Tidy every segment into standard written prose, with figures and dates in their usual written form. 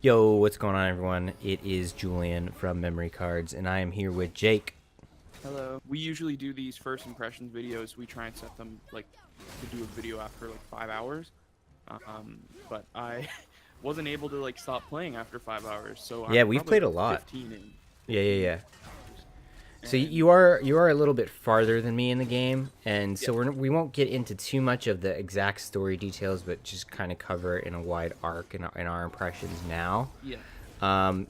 Yo, what's going on, everyone? It is Julian from Memory Cards, and I am here with Jake. Hello. We usually do these first impressions videos. We try and set them like to do a video after like 5 hours. But I wasn't able to like stop playing after 5 hours, so Yeah, I'm we've probably played a about lot. 15 in. Yeah, yeah, 15 yeah. hours. So And you are a little bit farther than me in the game, and yeah, so we won't get into too much of the exact story details, but just kind of cover it in a wide arc in our impressions now. yeah,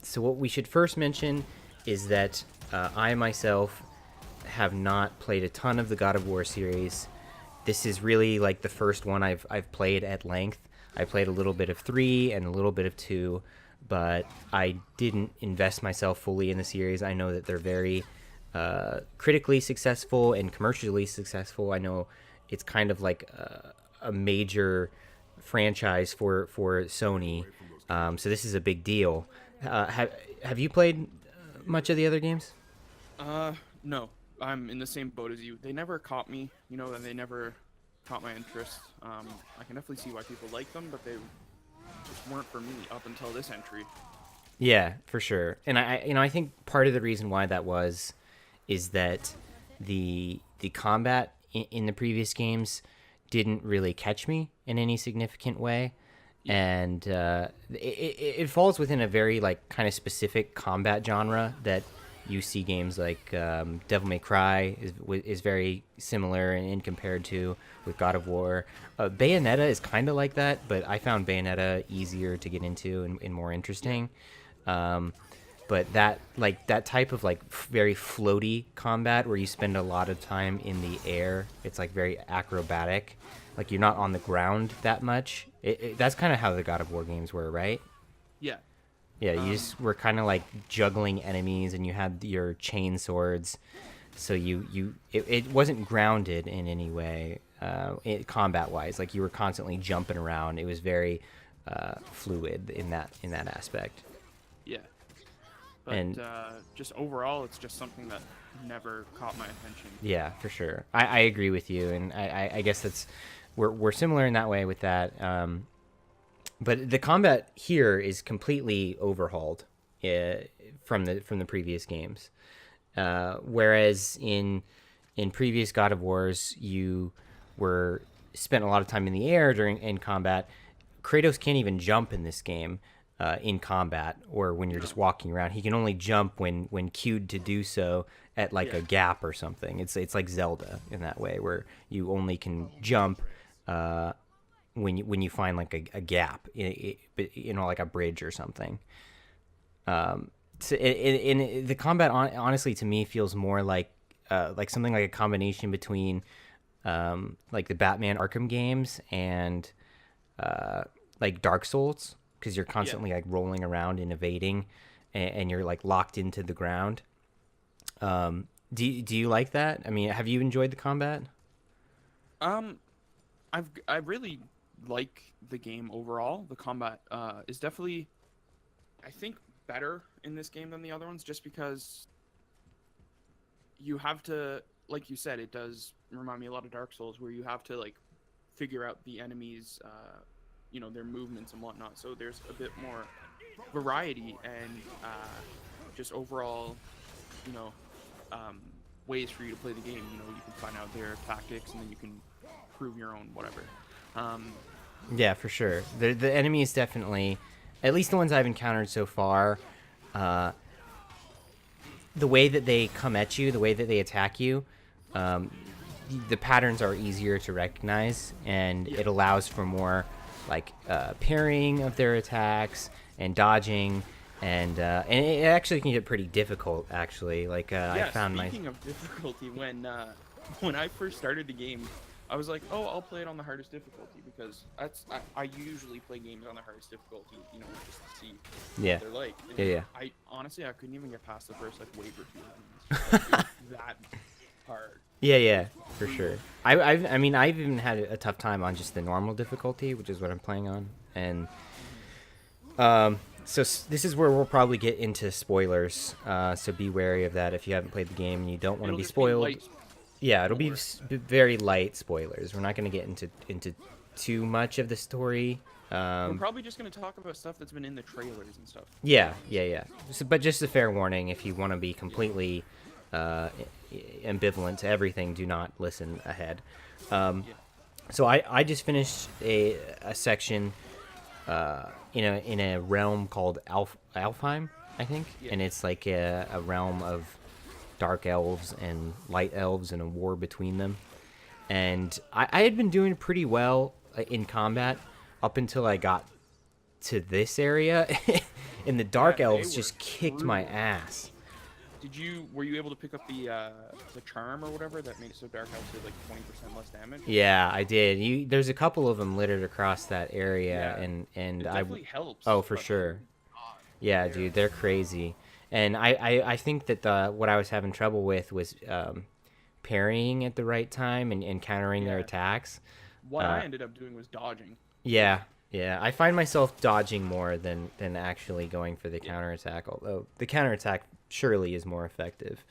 So what we should first mention is that I myself have not played a ton of the God of War series. This is really like the first one I've played at length. I played a little bit of 3 and a little bit of 2, but I didn't invest myself fully in the series. I know that they're very critically successful and commercially successful. I know it's kind of like a major franchise for Sony, so this is a big deal. Have you played much of the other games? no, I'm in the same boat as you. They never caught me, and they never caught my interest. I can definitely see why people like them, but they just weren't for me up until this entry. Yeah, for sure. And I think part of the reason why that was is that the combat in the previous games didn't really catch me in any significant way, Yeah, and it falls within a very like kind of specific combat genre that you see games like Devil May Cry is very similar in compared to with God of War. Bayonetta is kind of like that, but I found Bayonetta easier to get into and more yeah, interesting. Um, but that type of like very floaty combat where you spend a lot of time in the air, it's like very acrobatic, like you're not on the ground that much. That's kind of how the God of War games were, right? yeah. Yeah, you Um, just were kind of like juggling enemies, and you had your chain swords, so it wasn't grounded in any way, combat wise. Like you were constantly jumping around. It was very fluid in that aspect. yeah. But And just overall, it's just something that never caught my attention. yeah, for sure, I agree with you, and I guess that's we're similar in that way with that. But the combat here is completely overhauled from the previous games. Whereas in previous God of Wars, you were spent a lot of time in the air during in combat. Kratos can't even jump in this game in combat or when you're just No. walking around. He can only jump when cued to do so at like Yeah. a gap or something. It's like Zelda in that way where you only can jump when you find like a gap, like a bridge or something. So the combat honestly to me feels more like something like a combination between like the Batman Arkham games and like Dark Souls because you're Yeah. constantly like rolling around and evading, and you're like locked into the ground. Do you like that? I mean, have you enjoyed the combat? Um, I really like the game overall. The combat is definitely, I think, better in this game than the other ones, just because you have to, like you said, it does remind me a lot of Dark Souls, where you have to like figure out the enemies, their movements and whatnot. So there's a bit more variety and just overall, you know, um, ways for you to play the game. You can find out their tactics, and then you can prove your own whatever. Um, Yeah, for sure. The enemies definitely, at least the ones I've encountered so far, uh, the way that they come at you, the way that they attack you, um, the patterns are easier to recognize, and yeah, it allows for more like parrying of their attacks and dodging, and it actually can get pretty difficult. Actually, like I yeah. found my Speaking of difficulty, when I first started the game, I was like, oh, I'll play it on the hardest difficulty because I usually play games on the hardest difficulty, just to see yeah, what they're like. And yeah, yeah. I honestly I couldn't even get past the first like wave or two of them. Like, it was that hard. Yeah, yeah, for sure. I mean, I've even had a tough time on just the normal difficulty, which is what I'm playing on, and so this is where we'll probably get into spoilers. So be wary of that if you haven't played the game and you don't want to It'll be just be spoiled. light Yeah, more. very light spoilers. We're not going to get into too much of the story We're probably just gonna talk about stuff that's been in the trailers and stuff. Yeah. So, but just a fair warning: if you want to be completely ambivalent to everything, do not listen ahead. So I just finished a section in a realm called Alfheim, I think, and it's like a realm of dark elves and light elves and a war between them. And I had been doing pretty well in combat up until I got to this area, and the dark elves just kicked my ass. Were you able to pick up the charm or whatever that made it so dark elves did like 20% less damage? Yeah, I did. There's a couple of them littered across that area, and it definitely helps. Oh, for sure. Yeah, dude, they're crazy. And I think that what I was having trouble with was parrying at the right time and countering their attacks. What I ended up doing was dodging. Yeah. I find myself dodging more than actually going for the counterattack, although the counterattack surely is more effective.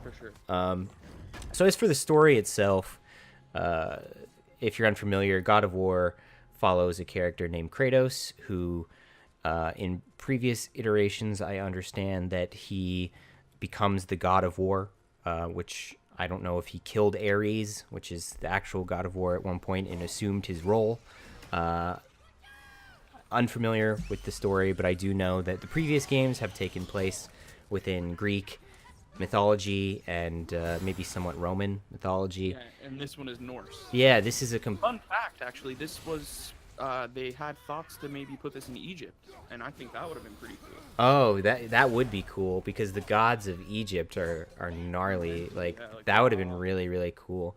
For sure. So as for the story itself, if you're unfamiliar, God of War follows a character named Kratos who, in previous iterations, I understand that he becomes the God of War, which I don't know if he killed Ares, which is the actual God of War at one point, and assumed his role. Unfamiliar with the story, but I do know that the previous games have taken place within Greek mythology and maybe somewhat Roman mythology. Yeah, and this one is Norse. Yeah, this is a fun fact. Actually, this was they had thoughts to maybe put this in Egypt, and I think that would have been pretty cool. Oh, that would be cool because the gods of Egypt are gnarly. Like that would have been really, really cool.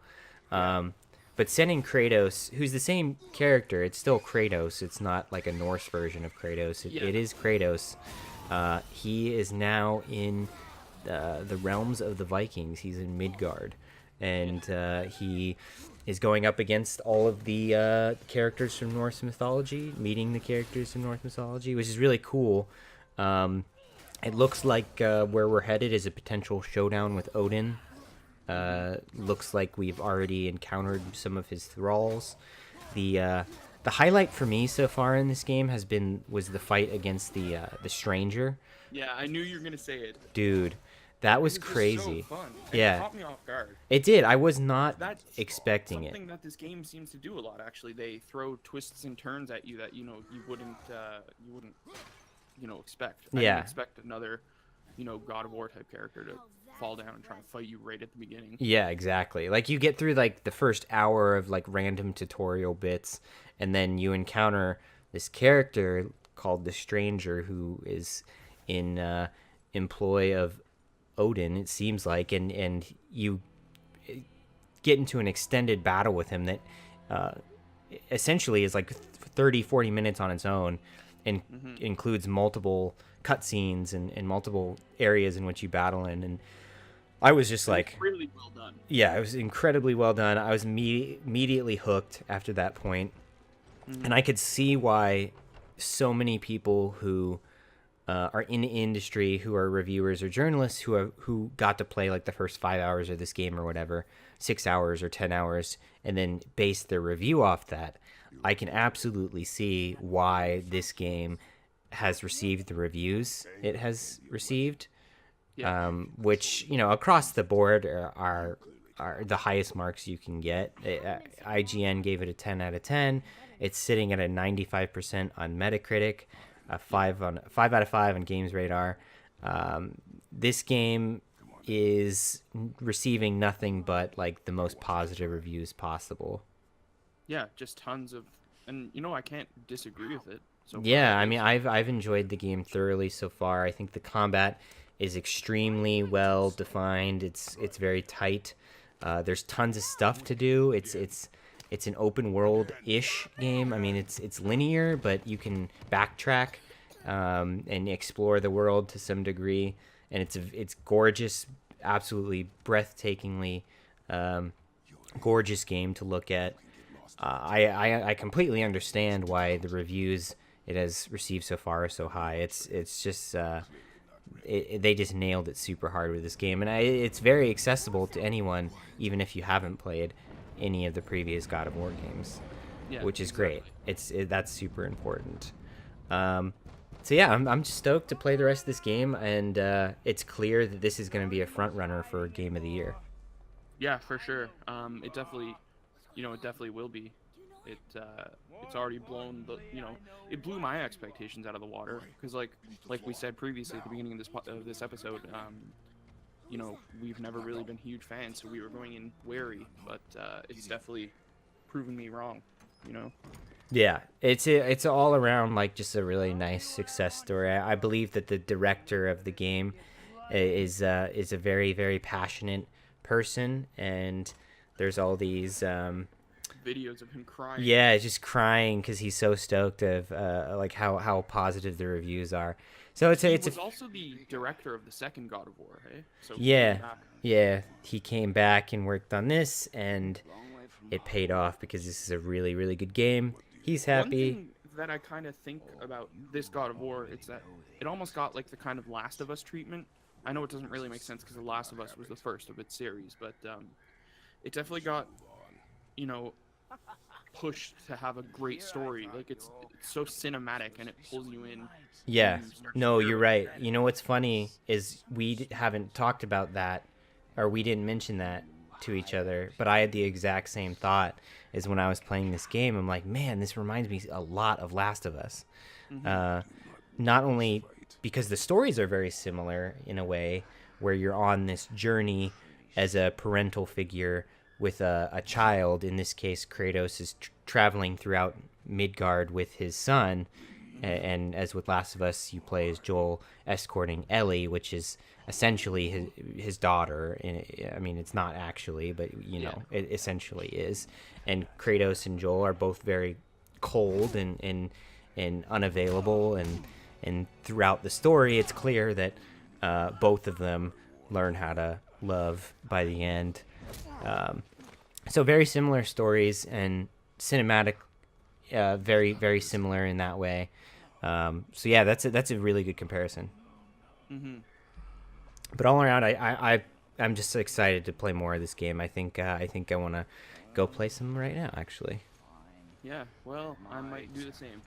But sending Kratos, who's the same character, it's still Kratos. It's not like a Norse version of Kratos. It is Kratos. He is now in the realms of the Vikings. He's in Midgard, and he is going up against all of the characters from Norse mythology, meeting the characters from Norse mythology, which is really cool. It looks like where we're headed is a potential showdown with Odin. Looks like we've already encountered some of his thralls. The highlight for me so far in this game was the fight against the stranger. Yeah, I knew you were gonna say it. Dude, that was crazy. So fun. Yeah, it caught me off guard. It did. I was not expecting something that this game seems to do a lot. Actually, they throw twists and turns at you that you wouldn't expect. I didn't expect another God of War type character to fall down and try and fight you right at the beginning. Yeah, exactly. Like you get through like the first hour of like random tutorial bits, and then you encounter this character called the Stranger who is in employ of Odin, it seems like, and you get into an extended battle with him that essentially is like 30-40 minutes on its own, and includes multiple cutscenes and multiple areas in which you battle in. And I was just like, really well done. Yeah, it was incredibly well done. I was immediately hooked after that point. And I could see why so many people who are in the industry, who are reviewers or journalists, who got to play like the first 5 hours of this game or whatever, 6 hours or 10 hours, and then base their review off that. I can absolutely see why this game has received the reviews it has received. Which across the board are the highest marks you can get. IGN gave it a 10 out of 10. It's sitting at a 95% on Metacritic, a 5 out of 5 on Games Radar. This game is receiving nothing but like the most positive reviews possible. Yeah, just tons of, and I can't disagree with it. So yeah, I mean, I've enjoyed the game thoroughly so far. I think the combat is extremely well defined. It's very tight. There's tons of stuff to do. It's an open world ish game. I mean, it's linear, but you can backtrack and explore the world to some degree. And it's gorgeous, absolutely breathtakingly gorgeous game to look at. I completely understand why the reviews it has received so far are so high. It's just they just nailed it super hard with this game, and it's very accessible to anyone, even if you haven't played any of the previous God of War games. Yeah, which is exactly. great. That's super important. Um, so yeah, I'm just stoked to play the rest of this game, and it's clear that this is going to be a front runner for Game of the Year. Yeah, for sure. It definitely, it definitely will be. It's already blown it blew my expectations out of the water because like we said previously at the beginning of this episode, we've never really been huge fans, so we were going in wary, but it's definitely proving me wrong. You know. Yeah, it's all around like just a really nice success story. I believe that the director of the game is a very very passionate person, and there's all these Videos of him crying. yeah, just crying because he's so stoked of like how positive the reviews are. So He it's a was also the director of the second God of War, hey? So he came yeah, back. yeah. He came back and worked on this, and it paid off because this is a really really good game. He's One happy. thing that I kind of think about this God of War is that it almost got like the kind of Last of Us treatment. I know it doesn't really make sense because The Last of Us was the first of its series, but it definitely got, you know, pushed to have a great story. Like it's so cinematic and it pulls you in. Yeah. And you start to No, care you're about right. it. You know what's funny is haven't talked about that, or we didn't mention that to each other, but I had the exact same thought as when I was playing this game. I'm like, man, this reminds me a lot of Last of Us. Uh, Not only because the stories are very similar in a way, where you're on this journey as a parental figure with a child. In this case, Kratos is traveling throughout Midgard with his son, and as with Last of Us, you play as Joel escorting Ellie, which is essentially his daughter. And I mean, it's not actually, but it essentially is. And Kratos and Joel are both very cold and unavailable, and throughout the story, it's clear that both of them learn how to love by the end. So very similar stories and cinematic, very very similar in that way. So yeah, that's a really good comparison. Mm-hmm. But all around, I'm just excited to play more of this game. I think I want to go play some right now, actually. Yeah. Well, I might do the same.